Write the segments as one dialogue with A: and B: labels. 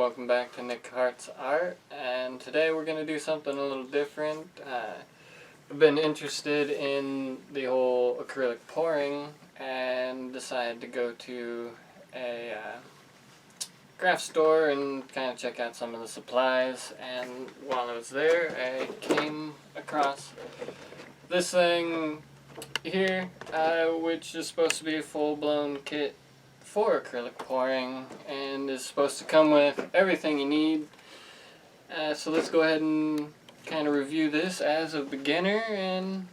A: welcome back to Nick Hart's Art, and today we're going to do something a little different. I've been interested in the whole acrylic pouring and decided to go to a craft store and kind of check out some of the supplies, and while I was there I came across this thing here, which is supposed to be a full-blown kit for acrylic pouring and is supposed to come with everything you need. So let's go ahead and kind of review this as a beginner and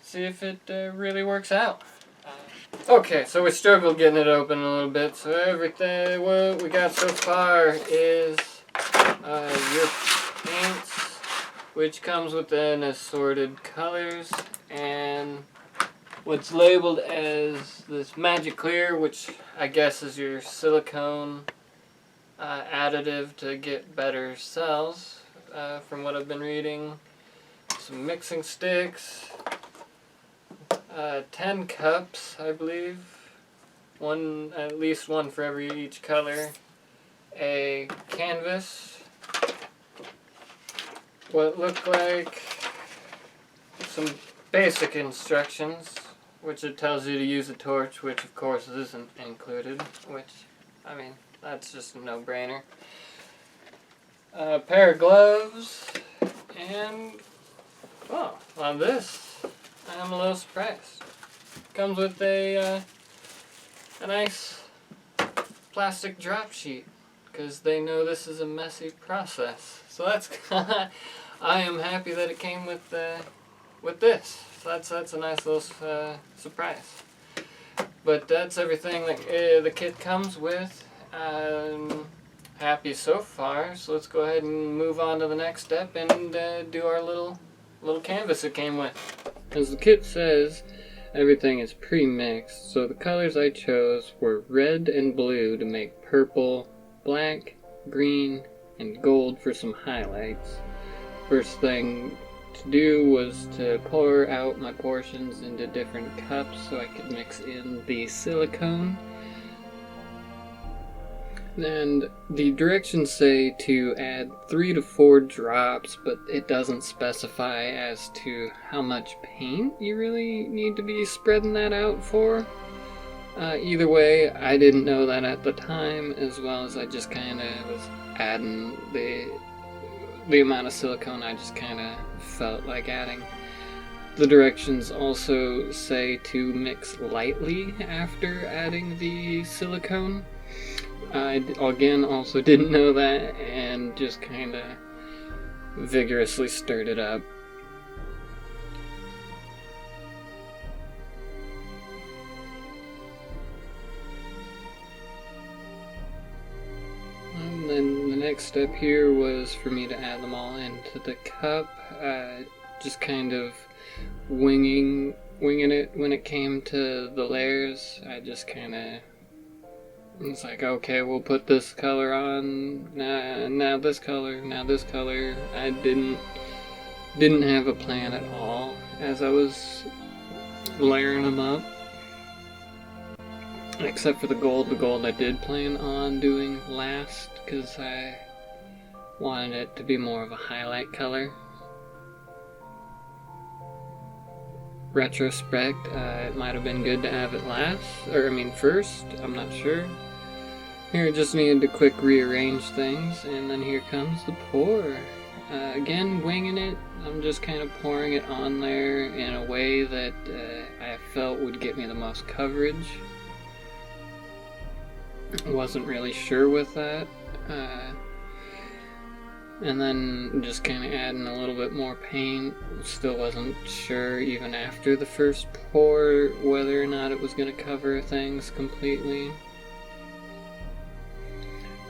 A: see if it really works out. Okay, so we struggled getting it open a little bit, so everything what we got so far is your paints, which comes within assorted colors, and what's labeled as this Magic Clear, which I guess is your silicone additive to get better cells, from what I've been reading. Some mixing sticks, 10 cups, I believe, at least one for each color, a canvas, what looked like some basic instructions, which it tells you to use a torch, which of course isn't included, which, I mean, that's just a no-brainer. A pair of gloves, and, oh, on this, I'm a little surprised. Comes with a nice plastic drop sheet, because they know this is a messy process. So that's, I am happy that it came with this. So that's a nice little surprise. But that's everything that the kit comes with. I'm happy so far, so let's go ahead and move on to the next step and do our little canvas it came with. As the kit says, everything is pre-mixed, so the colors I chose were red and blue to make purple, black, green, and gold for some highlights. First thing to do was to pour out my portions into different cups so I could mix in the silicone. And the directions say to add 3 to 4 drops, but it doesn't specify as to how much paint you really need to be spreading that out for. Either way, I didn't know that at the time, as well as I just kind of was adding the amount of silicone I just kind of felt like adding. The directions also say to mix lightly after adding the silicone. I, again, also didn't know that and just kind of vigorously stirred it up. And then the next step here was for me to add them all into the cup, just kind of winging it when it came to the layers. I just kind of, it's like, okay, we'll put this color on, now this color, now this color. I didn't have a plan at all as I was layering them up. Except for the gold. The gold I did plan on doing last, because I wanted it to be more of a highlight color. Retrospect, it might have been good to have it first, I'm not sure. Here, I just needed to quick rearrange things, and then here comes the pour. Again, winging it. I'm just kind of pouring it on there in a way that I felt would get me the most coverage. Wasn't really sure with that. And then just kind of adding a little bit more paint. Still wasn't sure even after the first pour whether or not it was going to cover things completely.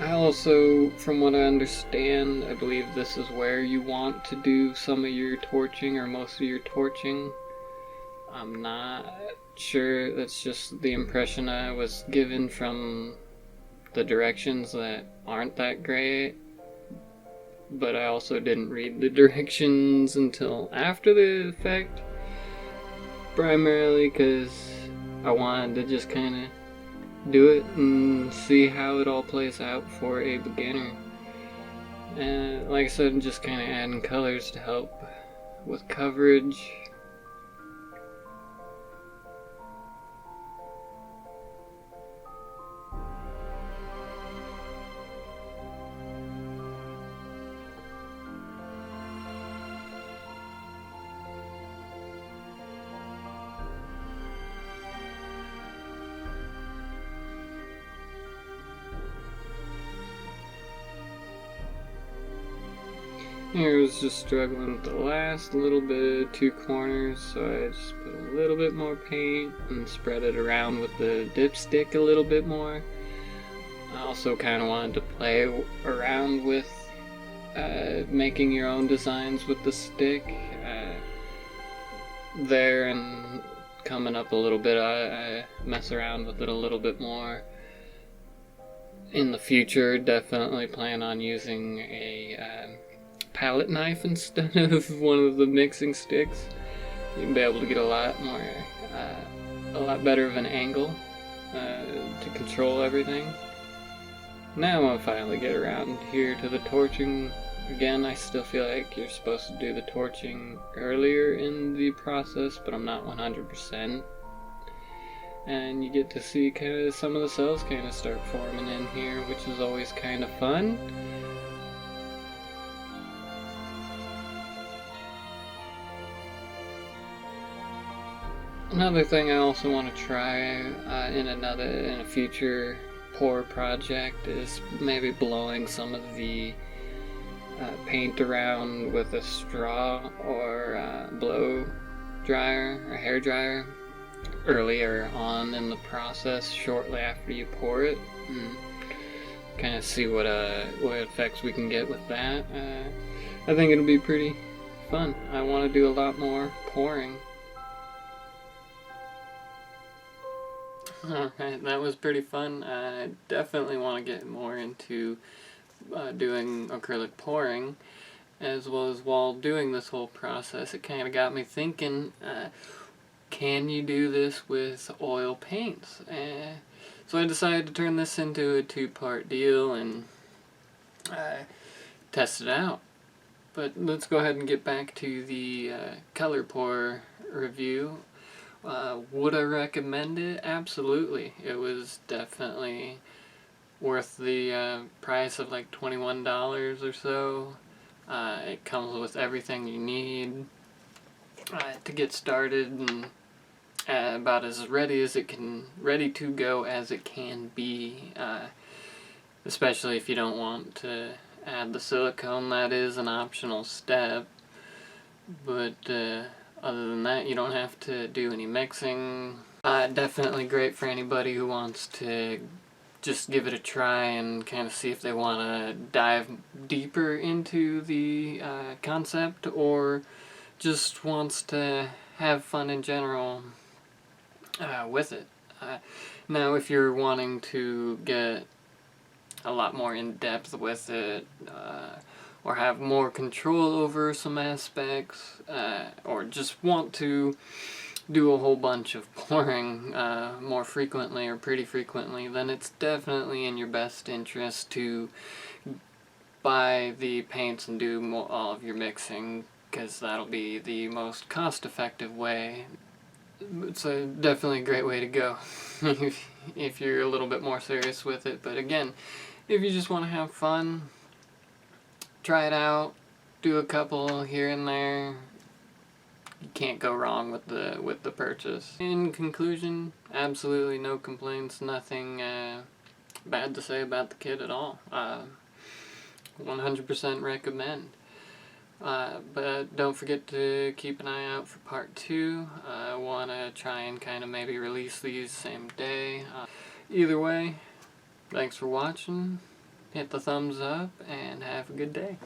A: I also, from what I understand, I believe this is where you want to do some of your torching or most of your torching. I'm not sure, that's just the impression I was given from the directions that aren't that great. But I also didn't read the directions until after the effect, primarily because I wanted to just kind of do it and see how it all plays out for a beginner. And like I said, I'm just kind of adding colors to help with coverage. Here I was just struggling with the last little bit of 2 corners, so I just put a little bit more paint and spread it around with the dipstick a little bit more. I also kind of wanted to play around with making your own designs with the stick there, and coming up a little bit I mess around with it a little bit more. In the future, definitely plan on using a palette knife instead of one of the mixing sticks. You can be able to get a lot better of an angle to control everything. Now I'm gonna finally get around here to the torching. Again, I still feel like you're supposed to do the torching earlier in the process, but I'm not 100%. And you get to see kind of some of the cells kind of start forming in here, which is always kind of fun. Another thing I also want to try in a future pour project is maybe blowing some of the paint around with a straw or blow dryer or hair dryer earlier on in the process, shortly after you pour it, and kind of see what effects we can get with that. I think it'll be pretty fun. I want to do a lot more pouring. Alright, that was pretty fun. I definitely want to get more into doing acrylic pouring, as well as while doing this whole process, it kind of got me thinking, can you do this with oil paints? So I decided to turn this into a 2-part deal and test it out. But let's go ahead and get back to the color pour review. Would I recommend it? Absolutely. It was definitely worth the price of like $21 or so. It comes with everything you need to get started, and about as ready to go as it can be. Especially if you don't want to add the silicone, that is an optional step. But other than that, you don't have to do any mixing. Definitely great for anybody who wants to just give it a try and kind of see if they want to dive deeper into the concept, or just wants to have fun in general with it. Now, if you're wanting to get a lot more in depth with it, or have more control over some aspects, or just want to do a whole bunch of pouring more frequently or pretty frequently, then it's definitely in your best interest to buy the paints and do all of your mixing, because that'll be the most cost-effective way. It's definitely a great way to go if you're a little bit more serious with it. But again, if you just want to have fun, try it out, do a couple here and there. You can't go wrong with the purchase. In conclusion, absolutely no complaints, nothing bad to say about the kit at all. 100% recommend. But don't forget to keep an eye out for part 2. I want to try and kind of maybe release these same day. Either way, thanks for watching. Hit the thumbs up and have a good day.